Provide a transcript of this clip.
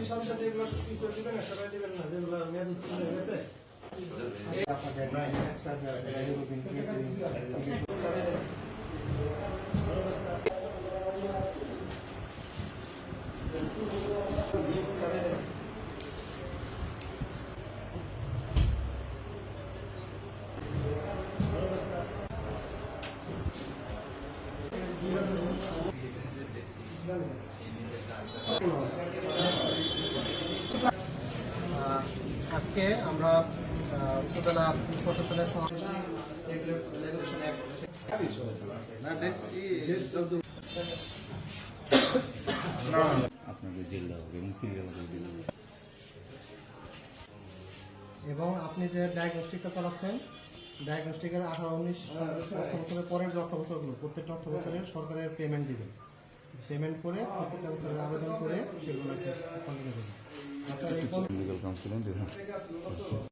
সাথে সাথে এগুলো কি করে দিবেন না সবাই দিবেন না যেগুলো মেয়াদ উত্তীর্ণ হয়ে গেছে আজকে আমরা উপজেলা প্রশাসনের এবং আপনি যে ডায়াগনস্টিকটা চালাচ্ছেন ডায়াগনস্টিকের 18-19 অর্থ বছরের পরের যে অর্থ বছরগুলো প্রত্যেকটা অর্থ বছরের সরকারের পেমেন্ট দিবেন। পেমেন্ট করে প্রত্যেকটা বছরের আবেদন করে সেগুলো কন্টিনিউ করবেন।